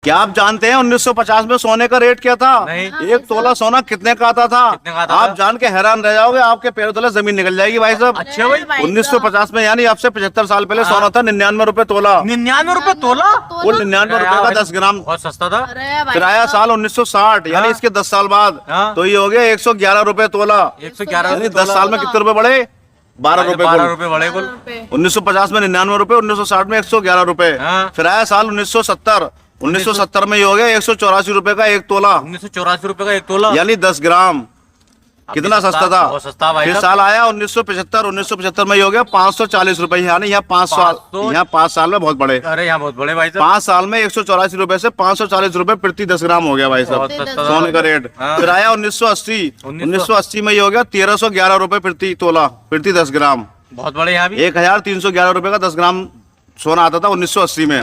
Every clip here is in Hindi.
क्या आप जानते हैं 1950 में सोने का रेट क्या था? नहीं। एक तोला सोना कितने का आता था? कितने का आता था? आप जान के हैरान रह जाओगे, आपके पैरों तले जमीन निकल जाएगी भाई साहब। अच्छा भाई, 1950 में यानी आपसे 75 साल पहले सोना था 99 रुपए तोला। 99 रुपए तोला? वो 99 रुपए का 10 ग्राम। बहुत सस्ता था। फिर आया साल 1960 यानी इसके 10 साल बाद, तो ये हो गया 111 रुपए तोला। 111 यानी 10 साल में कितने रुपए बढ़े? 12 रुपए। 12 रुपए बढ़े कुल। 1950 में 99 रुपए, 1960 में 111 रुपए। फिर आया साल 1970 में ये हो गया 184 रुपए का एक तोला। 1984 रुपए का एक तोला, यानी 10 ग्राम। कितना सस्ता था? बहुत सस्ता भाई। फिर साल आया 1975 में ये हो गया 540 रुपए। यानी यहाँ 5 साल में बहुत बड़े। अरे यहाँ बहुत बड़े भाई साहब। 5 साल में 184 रुपए से 540 रुपए प्रति 10 ग्राम हो गया भाई साहब बहुत सस्ता सोने का रेट। फिर आया 1980 में ये हो गया 1311 रुपए प्रति तोला प्रति 10 ग्राम। बहुत बड़े यहाँ भी। 1311 रुपए का 10 ग्राम सोना आता था 1980 में।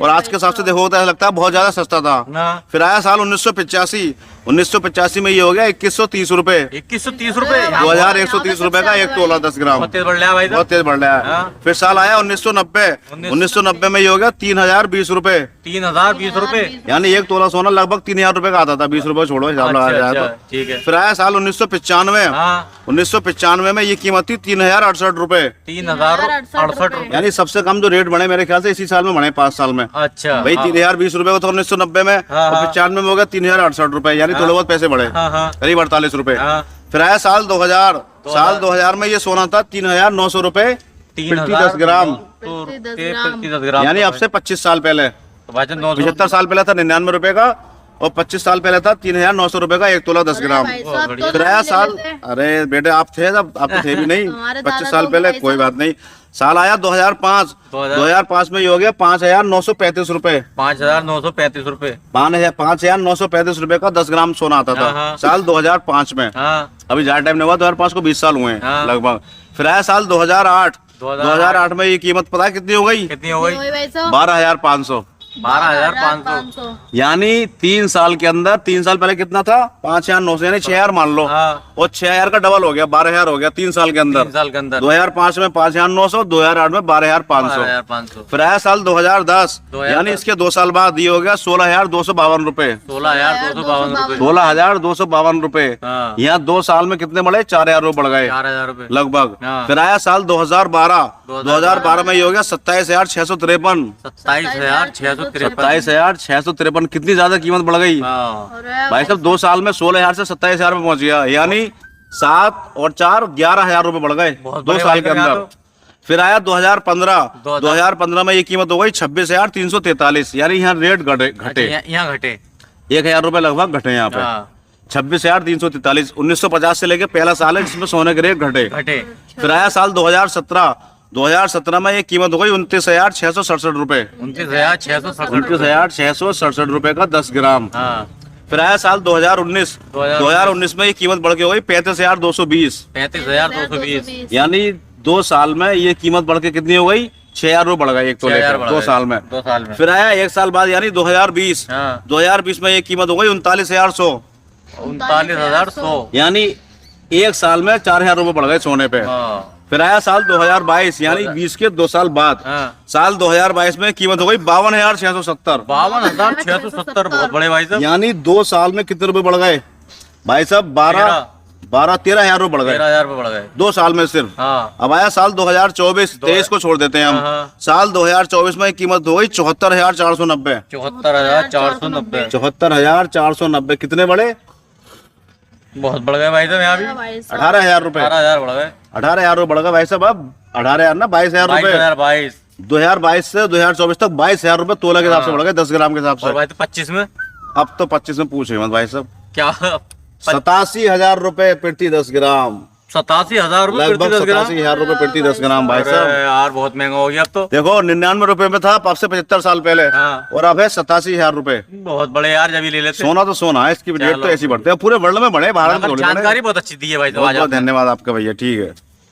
और आज के हिसाब से देखो तो ऐसा लगता है बहुत ज्यादा सस्ता था। फिर आया साल 1985 में ये हो गया 2130 रुपए। 2130 रुपए, 2130 रुपए का एक तोला 10 ग्राम। बहुत तेज बढ़ रहा है भाई, बहुत तेज बढ़ रहा है। फिर साल आया 1990 में ये हो गया 3020 रुपए। 3020 रुपए, यानी एक तोला सोना लगभग 3000 रुपए का आता था। 20 रुपए छोड़ो हिसाब लगाया जाए तो। ठीक है। फिर आया साल 1995 में ये कीमत थी 3068 रुपए। 3068 रुपए, यानी सबसे कम जो रेट बढ़े मेरे ख्याल से इसी साल में बढ़े 5 साल में। अच्छा भाई 3020 रुपए को था 1990 में, और 95 में हो गया 3068 रुपए। यानी थोड़े बहुत पैसे बढ़े, करीब 48 रुपए। फिर आया साल 2000 में ये सोना था 3900 रुपए प्रति 10 ग्राम। यानी अब से 25 साल पहले, 75 साल पहले था 99 रुपए का, और 25 साल पहले था 3900 रुपए का एक तोला 10 ग्राम। फिर आया साल, अरे बेटे आप थे जब, आप तो थे भी नहीं 25 साल पहले, कोई बात नहीं। साल आया 2005 में ये हो गया 5935 रुपए। 5935 रुपए, 5935 रुपए का 10 ग्राम सोना आता था साल 2005 में। अभी ज्यादा टाइम नहीं हुआ, 2005 को 20 साल हुए हैं लगभग। फिर आया साल 2008 में ये कीमत पता है कितनी हो गई? कितनी हो गई? 12,500। 12,500। यानी 3 साल के अंदर, 3 साल पहले कितना था? 5,900, यानी 6,000 मान लो। और 6,000 का डबल हो गया, 12,000 हो गया 3 साल के अंदर। 2005 में 5,900, 2008 में 12,500। फिर आया साल 2010, यानी इसके 2 साल बाद ये हो गया 16,252 रुपए। 16,252 रुपए। यहाँ 2 साल में कितने बढ़े? 4,000 रुपए बढ़ गए लगभग। फिर आया साल 2012 में ये हो गया 27,653। 27,653। कितनी ज्यादा कीमत बढ़ गई भाई साहब। 2 साल में 16,000 से 27,000 में पहुंच गया, यानी 7 और 4 11,000 रुपए बढ़ गए 2 साल के अंदर। फिर आया 2015 में ये कीमत हो गई 26,343। यानी यहाँ रेट घटे 1,000 रुपए लगभग घटे यहाँ पे। 26,343 1950 से लेके पहला साल है जिसमें सोने के रेट घटे। फिर आया साल 2017 में ये कीमत हो गई 29,667 रुपए। 29,667 रुपए का 10 ग्राम। फिर आया साल 2019 में ये कीमत बढ़ के हो गई 35,220। 35,220। यानी 2 साल में ये कीमत बढ़ के कितनी हो गई? 6,000 रुपए बढ़ गई एक तोले का 2 साल में। फिर आया 1 साल बाद यानी 2020 में ये कीमत हो गई 39,100। 39,100। यानी 1 साल में 4,000 रुपए बढ़ गए सोने पे। फिर आया साल 2022 यानी 20 के 2 साल बाद। साल 2022 में कीमत हो गई 52,670। 52,670 बहुत बड़े भाई साहब। यानी 2 साल में कितने रुपए बढ़ गए भाई साहब? 13,000 रुपए बढ़ गए। 13,000 रुपए बढ़ गए 2 साल में सिर्फ। अब आया साल 2023 को छोड़ देते हैं हम। साल 2024 में कीमत हो गई 74,490। 74,490। 74,490 कितने बढ़े? बहुत बढ़ गए भाई साहब यहाँ भी। 18,000 रुपए। 18,000 बढ़ गए। 18,000 रुपए बढ़ गए भाई साहब। अब 18,000 ना 22,000 रुपए। 2022 से 2024 तक 22,000 रुपए तोला के हिसाब से बढ़ गए 10 ग्राम के हिसाब से। भाई तो 25 में? अब तो 25 में पूछे मत भाई साहब। क्या? 87,000 रुपए प्रति 10 ग्राम। 87,000 रुपए लगभग 87,000 रुपए प्रति 10 ग्राम भाई साहब। यार बहुत महंगा हो गया अब तो। देखो 99 रुपए में था अब से 75 साल पहले, और अब है 87,000 रुपए। बहुत बड़े यार, जब ले लेते। सोना तो सोना है, इसकी रेट तो ऐसी बढ़ते हैं, पूरे वर्ल्ड में बढ़े, भारत में। जानकारी बहुत अच्छी दी है भाई। बहुत धन्यवाद आपका भैया, ठीक है।